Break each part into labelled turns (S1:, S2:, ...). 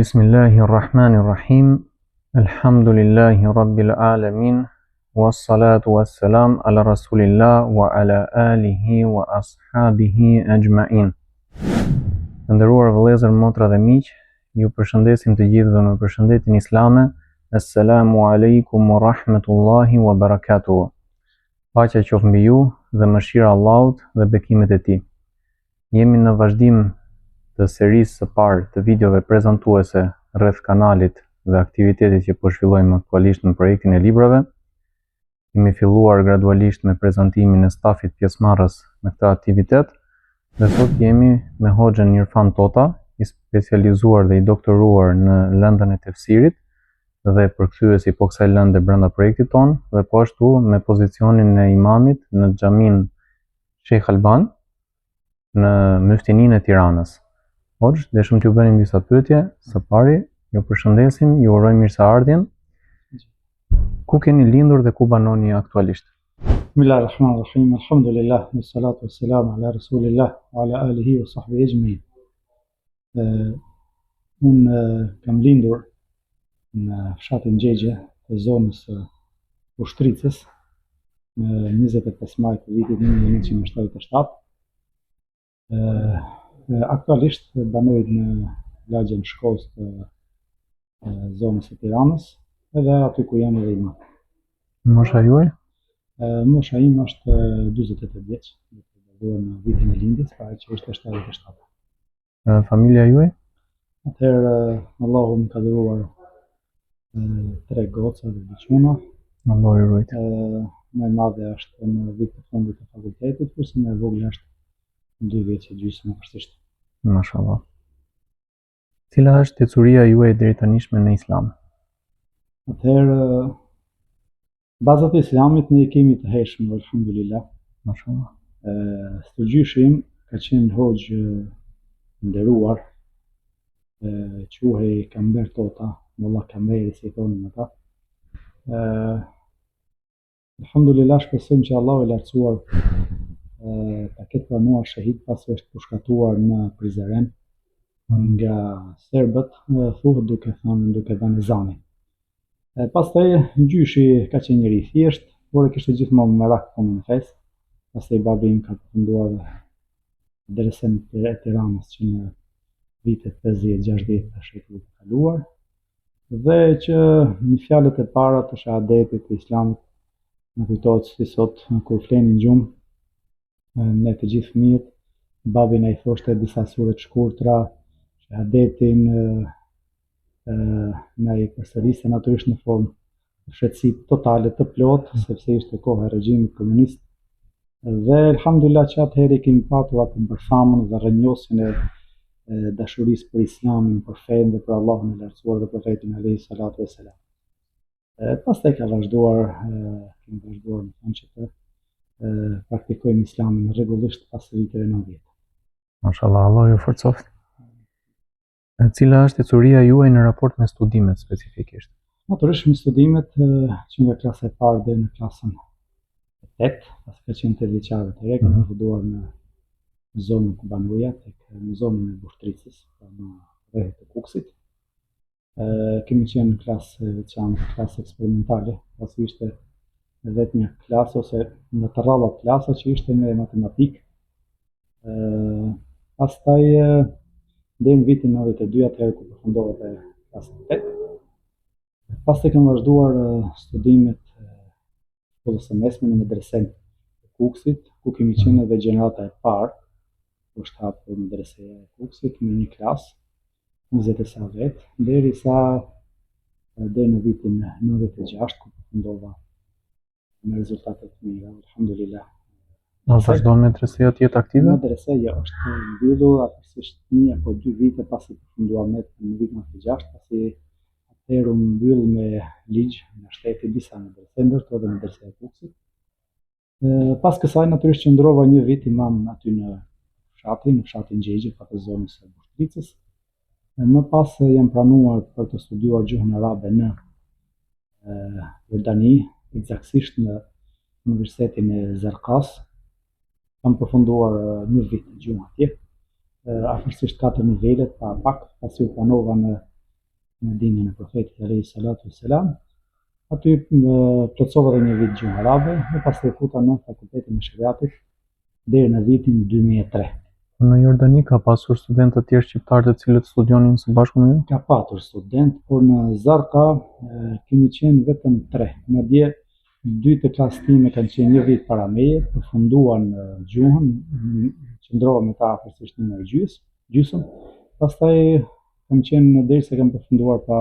S1: Bismillahirrahmanirrahim. Alhamdulillahi rabbil alamin. Wassalatu wassalam ala rasulillah wa ala alihi wa ashabihi ajma'in. Të nderuar vëllezër, motra dhe miq, ju përshëndesim të gjithëve me përshëndetjen islame. Assalamu alaikum wa rahmatullahi wa barakatuh. Paqja qoftë mbi ju dhe mëshira e Allahut dhe bekimet e tij. Jemi në vazhdim të serisë së parë të videove prezantuese rreth kanalit dhe aktivitetit që po zhvillojmë aktualisht në projektin e librave. Kemi filluar gradualisht me prezantimin e stafit pjesëmarrës në këtë aktivitet dhe sot jemi me Hoxhën Irfan Tota, i specializuar dhe i doktoruar në lëndën e tefsirit dhe përkthyesi po kësaj lënde brenda projektit tonë, dhe po ashtu me pozicionin e imamit në xhamin Sheikh Alban në Myftininë e Tiranës. Hoxh, deshëm t'ju bënim disa pyetje. Së pari, ju përshëndesim, ju urojmë mirëseardhjen. Ku keni lindur dhe ku banoni aktualisht?
S2: Bismillahirrahmanirrahim. Alhamdulillah, wassalatu wassalamu ala rasulillah wa ala alihi wa sahbihi ajma'in. Unë kam lindur në fshatin Gjegje të zonës Ushtricës në 25 maj të vitit 1977. Aktualisht banoj në lagjen shkollës të zonës së Tiranës, edhe aty ku jam edhe imam.
S1: Mosha juaj?
S2: Mosha ime është 48 vjeç, do në vitin e lindjes, pra që ishte 77.
S1: Familja juaj?
S2: Atëherë Allahu më ka dhuruar 3 goca dhe 2 çuna.
S1: Allahu ju ruaj.
S2: Më e madhe është në vit të fundit të fakultetit, kurse më e vogla është 2 vjeç e gjysmë në vërtetësi.
S1: Mashallah. Cila është tecuria juaj deri tanishme në Islam?
S2: Atëherë, bazat e Islamit ne i kemi të hershme, alhamdulillah.
S1: Mashallah.
S2: Stërgjyshim ka qenë hoxhë nderuar, quhej Kamber Tota, Mullah Kamberi si thonin ata. Alhamdulillah, shpresojmë që Allahu i lartësuar ta ketë pranuar shahid pasi është pushkatuar në Prizren nga serbët, thuhet duke dhënë ezanin. Pastaj gjyshi ka qenë njëri i thjesht, por e kishte gjithmonë merak punën e fesë. Pastaj babi im ka përfunduar derisen e Tiranës që në vitet 50-60 të shekullit të kaluar, dhe që në fjalët e para të shahadetit të Islamit më kujtohet si sot kur flenin gjumë ne të gjithë fëmijët, babi na i thoshte disa sure të shkurtra, shahadetin na i përsëriste natyrisht në formë fshehtësi totale të plotë, sepse ishte koha e regjimit komunist. Dhe elhamdulillah që atëherë i kemi patur atë bërthamën dhe rrënjosjen e dashurisë për Islamin, për fenë dhe për Allahun e lartësuar dhe profetin alayhi salatu wassalam. Pastaj kemi vazhduar në thonë që të praktikojmë Islamin rregullisht pas viteve 90.
S1: Mashallah, Allah ju forcoft. Cila është tecuria juaj në raport me studimet specifikisht?
S2: Natyrisht me studimet që nga klasa e parë deri në klasën 8, pasi ka qenë 8 vjeçare të re, kemi filluar në zonën Kubanuja, në zonën e Ushtricës, në rreth të Kuksit. Kemi qenë në klasë veçantë, klasë eksperimentale, pasi ishte vetëm një klasë ose në të rrallat klasa që ishte me matematikë. Pastaj deri në vitin 92, atëherë kur përfundova klasën 8. Pastaj kam vazhduar studimet shkollës së mesme në medresen e Kuksit, ku kemi qenë edhe gjenerata e parë, ku është hapur medreseja e Kuksit me një klasë 20 sa vetë, derisa deri në vitin 96 ku përfundova me rezultate të mira, alhamdulillah.
S1: Vazhdon medreseja të jetë aktive?
S2: Medreseja është mbyllur aftësisht 1 apo 2 vite pasi përfunduar në vitin 96, pasi atëherë u mbyll me ligj nga shteti disa medrese, ndërkohë edhe medreseja e Kuksit. Pas kësaj natyrisht qëndrova një vit imam aty në fshatin Gjegje, pa të zonës së Ushtricës. Më pas jam pranuar për të studiuar gjuhën arabe në Jordani, eksaktësisht në Universitetin e Zarkas. Kam përfunduar një vit në gjuhën atje, afërsisht 4 nivelet pa pak, pasi u pranova në në dinën e profetit alayhi salatu wassalam. Aty plotësova edhe një vit gjuhë arabe dhe pastaj futa në fakultetin e shariatit deri në vitin 2003.
S1: Në Jordani ka pasur studentë të tjerë shqiptarë të cilët studionin së bashku me ju?
S2: Ka patur student, por në Zarqa kemi qenë vetëm 3. Madje 2 të klasës time kanë qenë një vit para meje, përfunduan gjuhën, qëndrova me ta afërsisht në gjysmë. Pastaj kam qenë derisa kam përfunduar pa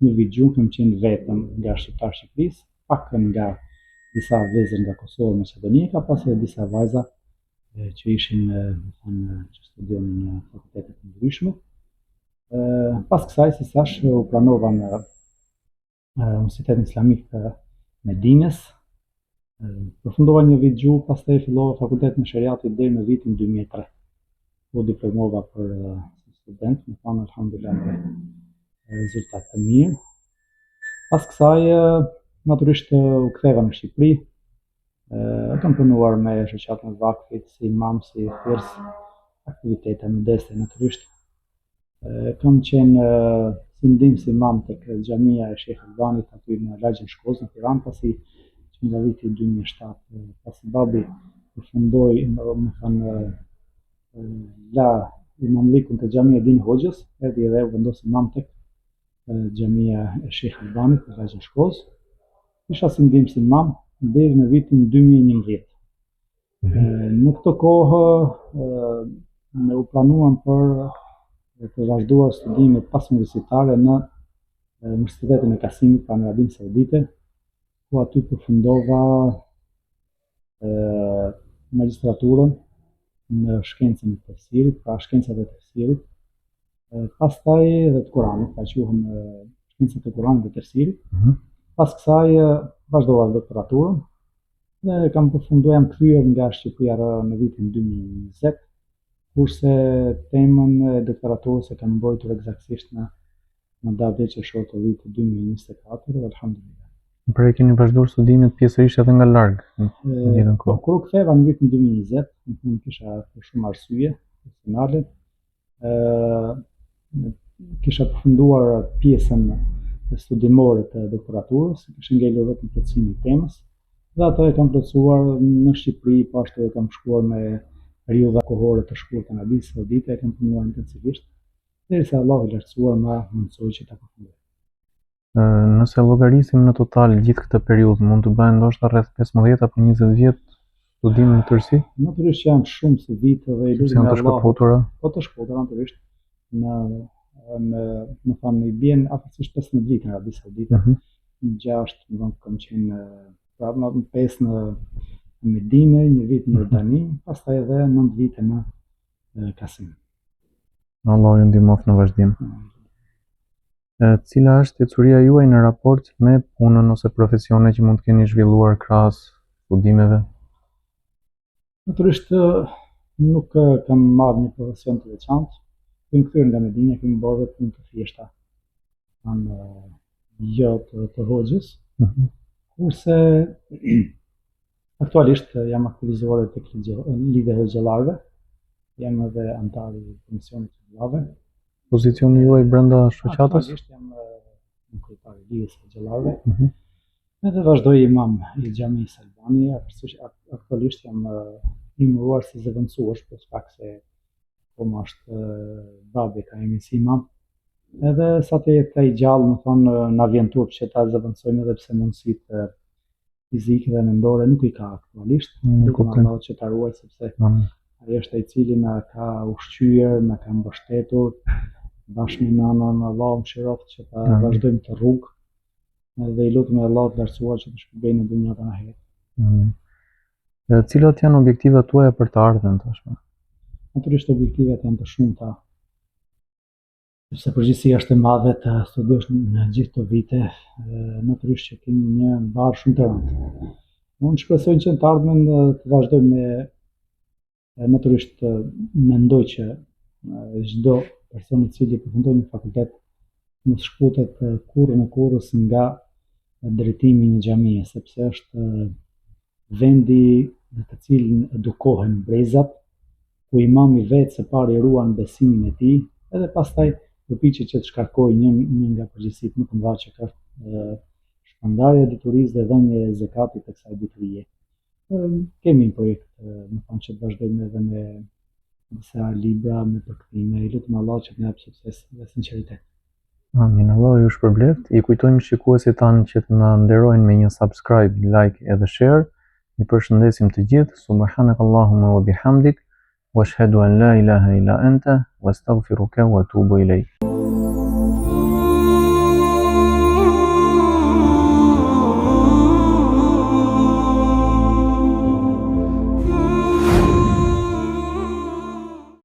S2: një vit gjuhë, kam qenë vetëm nga shqiptar Shqipërisë, pak nga disa vëllezër nga Kosova, Maqedonia, ka pasur disa vajza që ishin që studionin në fakultete të ndryshme. Pas kësaj, si thash, u pranova në Universitetin Islamik të Medinës, përfundova një vit gjuhë, pastaj fillova fakultetin e shariatit deri në vitin 2003. U diplomova për student, më thanë alhamdulillah me rezultat të mirë. Pas kësaj, natyrisht u ktheva në Shqipëri. Kam punuar me shoqatën e vakfit, si imam, si thirs, aktivitete modeste natyrisht. Kam qenë si ndihmës imam tek xhamia e Sheikh Albanit aty në lagjin Shkoz në Tiranë, pasi që nga viti 2007, pasi babi përfundoi, më thënë, la imamlikun të xhamia e Din Hoxhës, erdhi dhe u vendosi imam tek xhamia e Sheikh Albanit në lagjin Shkoz. Isha si ndihmës imam deri në vitin 2011. Në këtë kohë ne u planuam për të vazhduar studimet pasuniversitare në Universitetin e Kasimit pra në Arabinë Saudite, ku aty përfundova magjistraturën në shkencën e tefsirit, pra shkencat e tefsirit, pastaj edhe të Kuranit, pra quhen shkencat e Kuranit dhe tefsirit. Pas kësaj vazhdova doktoraturën dhe kam përfunduar, jam kthyer nga Shqipëria në vitin 2020, kurse temën e doktoraturës e kam mbrojtur eksaktësisht në datë qershor të vitit 2024, alhamdulillah.
S1: Pra e keni vazhduar studimet pjesërisht edhe nga larg në jetën kohë.
S2: Kur u ktheva në vitin 2020, më kisha për shumë arsye personale, kisha përfunduar pjesën studimore të doktoraturës, kisha ngelur vetëm plotësimin e temës, dhe ato e kam plotësuar në Shqipëri, po ashtu e kam shkuar me periudha kohore të shkurtë në Arabinë Saudite, e kam punuar intensivisht, derisa Allahu i lartësuar ma mundsoi që ta përfundoj.
S1: Nëse llogarisim në total gjithë këtë periudhë, mund të bëhen ndoshta rreth 15 apo 20 vjet studime në tërësi?
S2: Natyrisht janë shumë si vite dhe i lutem
S1: Janë të shkëputura.
S2: Po të shkëputura natyrisht. Më thanë, i bjen afërsisht 15 vite në Arabi Saudite, 6 kam qenë, pra 5 në Medinë, një vit në Jordani, pastaj edhe 9 vite në Kasim.
S1: Allah ju ndihmoft në vazhdim. Cila është ecuria juaj në raport me punën ose profesione që mund të keni zhvilluar krahas studimeve?
S2: Natyrisht nuk kam marrë një profesion të veçantë. Kemi kthyer nga Medina, kemi bërë punë të thjeshta jo të Hoxhës, kurse aktualisht jam aktivizuar tek Liga e Hoxhallarëve, jam edhe antar i komisionit të hoxhallarëve.
S1: Pozicioni juaj brenda shoqatës?
S2: Aktualisht jam në kryetari i Ligës së Hoxhallarëve. Edhe vazhdoj imam i xhamisë Albani, aktualisht jam imëruar si zëvendësues, për shkak se më është babi ka imi si imam, edhe sa të jetë ai gjallë, më thonë, na vjen turp që ta zëvendësojmë, edhe pse mundësitë fizike dhe mendore nuk i ka aktualisht, lutem Allahut që ta ruaj, sepse ai është ai i cili na ka ushqyer, na ka mbështetur, bashkë me nanën, Allahu mëshiroft që ta vazhdojmë të rrugë, dhe i lutem Allahut të lartësuar që të shpërbejë në dunjë të ahiret.
S1: Cilat janë objektivat tuaja për të ardhmen tashmë?
S2: Natyrisht objektivat janë të shumta, sepse përgjegjësia është e madhe të studiosh në gjithë këto vite, natyrisht që kemi një barë shumë të rëndë. Unë shpresoj që në të ardhmen të vazhdoj me, natyrisht mendoj që çdo person i cili përfundon një fakultet mos shkputet kurrë në kurrës nga drejtimi i një xhamie, sepse është vendi në të cilin edukohen brezat, ku imami vetë së pari ruan besimin e tij, edhe pastaj përpiqet që të shkarkojë një nga përgjegjësitë më të mëdha që ka shpërndarja e diturisë dhe dhënia e zakatit të kësaj diturie. Kemi një projekt, më thonë që të vazhdojmë edhe me disa libra, me përkthime, i lutem Allah që të na jap sukses dhe sinqeritet.
S1: Amin, Allah ju shpërbleft. I kujtojmë shikuesit tanë që të na nderojnë me një subscribe, like edhe share. Ju përshëndesim të gjithë. Subhanakallahumma wa bihamdik, wa ashhadu an la ilaha illa anta, wa astaghfiruka wa atubu ilayk.